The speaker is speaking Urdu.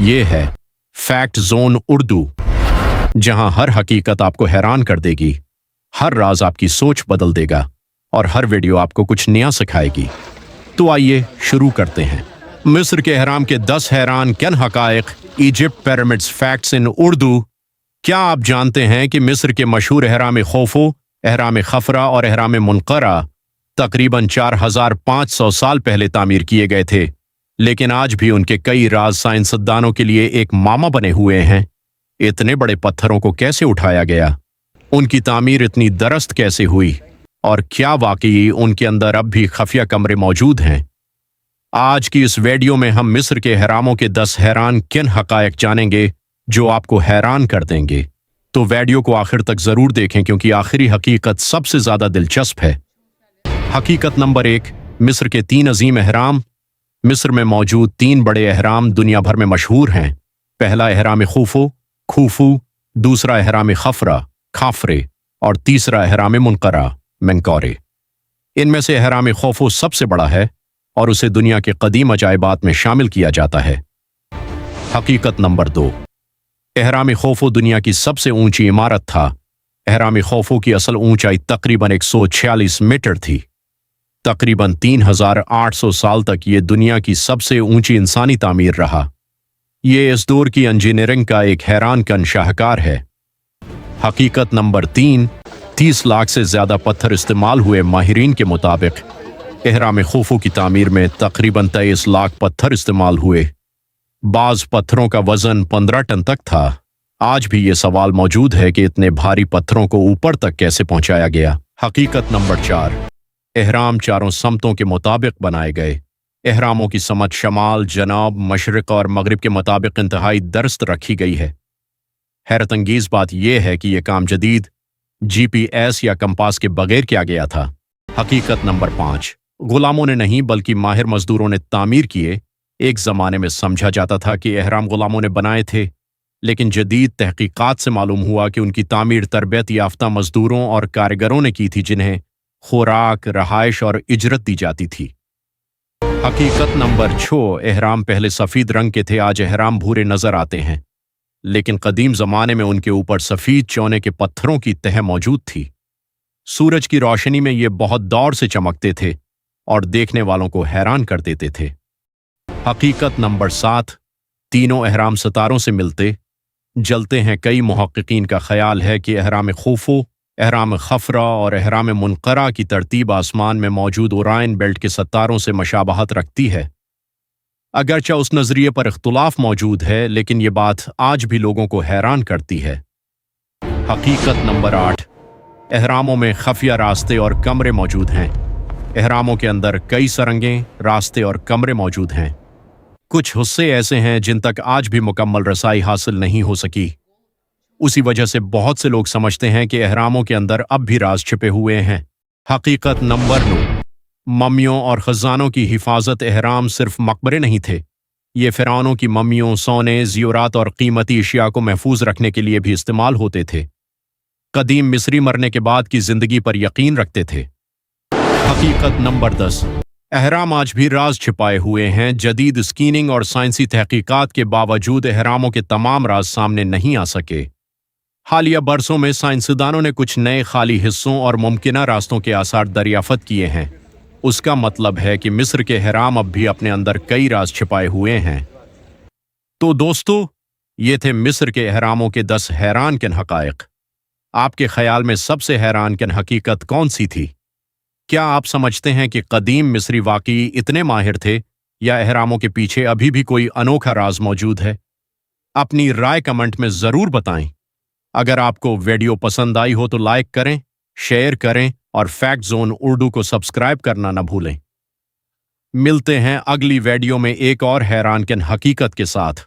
یہ ہے فیکٹ زون اردو، جہاں ہر حقیقت آپ کو حیران کر دے گی، ہر راز آپ کی سوچ بدل دے گا اور ہر ویڈیو آپ کو کچھ نیا سکھائے گی۔ تو آئیے شروع کرتے ہیں۔ مصر کے اہرام کے 10 حیران کن حقائق، Egypt pyramids facts in Urdu. کیا آپ جانتے ہیں کہ مصر کے مشہور اہرام خوفو، اہرام خفرا اور اہرام منقرہ تقریباً 4500 سال پہلے تعمیر کیے گئے تھے، لیکن آج بھی ان کے کئی راز سائنسدانوں کے لیے ایک معمہ بنے ہوئے ہیں۔ اتنے بڑے پتھروں کو کیسے اٹھایا گیا؟ ان کی تعمیر اتنی درست کیسے ہوئی؟ اور کیا واقعی ان کے اندر اب بھی خفیہ کمرے موجود ہیں؟ آج کی اس ویڈیو میں ہم مصر کے اہراموں کے 10 حیران کن حقائق جانیں گے جو آپ کو حیران کر دیں گے۔ تو ویڈیو کو آخر تک ضرور دیکھیں کیونکہ آخری حقیقت سب سے زیادہ دلچسپ ہے۔ حقیقت نمبر 1، مصر کے 3 عظیم اہرام۔ مصر میں موجود 3 بڑے اہرام دنیا بھر میں مشہور ہیں۔ پہلا اہرام خوفو، خوفو، دوسرا اہرام خفرا، کھافرے، اور تیسرا اہرام منقرہ، منکورے۔ ان میں سے اہرام خوفو سب سے بڑا ہے اور اسے دنیا کے قدیم عجائبات میں شامل کیا جاتا ہے۔ حقیقت نمبر 2، اہرام خوفو دنیا کی سب سے اونچی عمارت تھا۔ اہرام خوفو کی اصل اونچائی تقریباً 146 میٹر تھی۔ تقریباً 3800 سال تک یہ دنیا کی سب سے اونچی انسانی تعمیر رہا۔ یہ اس دور کی انجینئرنگ کا ایک حیران کن شاہکار ہے۔ حقیقت نمبر 3، 30 لاکھ سے زیادہ پتھر استعمال ہوئے۔ ماہرین کے مطابق اہرام خوفو کی تعمیر میں تقریباً 23 لاکھ پتھر استعمال ہوئے۔ بعض پتھروں کا وزن 15 ٹن تک تھا۔ آج بھی یہ سوال موجود ہے کہ اتنے بھاری پتھروں کو اوپر تک کیسے پہنچایا گیا۔ حقیقت نمبر 4، اہرام چاروں سمتوں کے مطابق بنائے گئے۔ اہراموں کی سمت شمال، جنوب، مشرق اور مغرب کے مطابق انتہائی درست رکھی گئی ہے۔ حیرت انگیز بات یہ ہے کہ یہ کام جدید GPS یا کمپاس کے بغیر کیا گیا تھا۔ حقیقت نمبر 5، غلاموں نے نہیں بلکہ ماہر مزدوروں نے تعمیر کیے۔ ایک زمانے میں سمجھا جاتا تھا کہ اہرام غلاموں نے بنائے تھے، لیکن جدید تحقیقات سے معلوم ہوا کہ ان کی تعمیر تربیت یافتہ مزدوروں اور کاریگروں نے کی تھی، جنہیں خوراک، رہائش اور اجرت دی جاتی تھی۔ حقیقت نمبر 6، اہرام پہلے سفید رنگ کے تھے، آج اہرام بھورے نظر آتے ہیں، لیکن قدیم زمانے میں ان کے اوپر سفید چونے کے پتھروں کی تہ موجود تھی۔ سورج کی روشنی میں یہ بہت دور سے چمکتے تھے اور دیکھنے والوں کو حیران کر دیتے تھے۔ حقیقت نمبر 7، تینوں اہرام ستاروں سے ملتے جلتے ہیں۔ کئی محققین کا خیال ہے کہ اہرام خوفو، اہرام خفرا اور اہرام منقرہ کی ترتیب آسمان میں موجود اورائن بیلٹ کے ستاروں سے مشابہت رکھتی ہے۔ اگرچہ اس نظریے پر اختلاف موجود ہے، لیکن یہ بات آج بھی لوگوں کو حیران کرتی ہے۔ حقیقت نمبر 8، اہراموں میں خفیہ راستے اور کمرے موجود ہیں۔ اہراموں کے اندر کئی سرنگیں، راستے اور کمرے موجود ہیں۔ کچھ حصے ایسے ہیں جن تک آج بھی مکمل رسائی حاصل نہیں ہو سکی۔ اسی وجہ سے بہت سے لوگ سمجھتے ہیں کہ اہراموں کے اندر اب بھی راز چھپے ہوئے ہیں۔ حقیقت نمبر 9، ممیوں اور خزانوں کی حفاظت۔ اہرام صرف مقبرے نہیں تھے، یہ فرعونوں کی ممیوں، سونے، زیورات اور قیمتی اشیاء کو محفوظ رکھنے کے لیے بھی استعمال ہوتے تھے۔ قدیم مصری مرنے کے بعد کی زندگی پر یقین رکھتے تھے۔ حقیقت نمبر 10، اہرام آج بھی راز چھپائے ہوئے ہیں۔ جدید اسکیننگ اور سائنسی تحقیقات کے باوجود اہراموں کے تمام راز سامنے نہیں آ سکے۔ حالیہ برسوں میں سائنسدانوں نے کچھ نئے خالی حصوں اور ممکنہ راستوں کے آثار دریافت کیے ہیں۔ اس کا مطلب ہے کہ مصر کے اہرام اب بھی اپنے اندر کئی راز چھپائے ہوئے ہیں۔ تو دوستو، یہ تھے مصر کے اہراموں کے 10 حیران کن حقائق۔ آپ کے خیال میں سب سے حیران کن حقیقت کون سی تھی؟ کیا آپ سمجھتے ہیں کہ قدیم مصری واقعی اتنے ماہر تھے، یا اہراموں کے پیچھے ابھی بھی کوئی انوکھا راز موجود ہے؟ اپنی رائے کمنٹ میں ضرور بتائیں۔ اگر آپ کو ویڈیو پسند آئی ہو تو لائک کریں، شیئر کریں اور فیکٹ زون اردو کو سبسکرائب کرنا نہ بھولیں۔ ملتے ہیں اگلی ویڈیو میں ایک اور حیران کن حقیقت کے ساتھ۔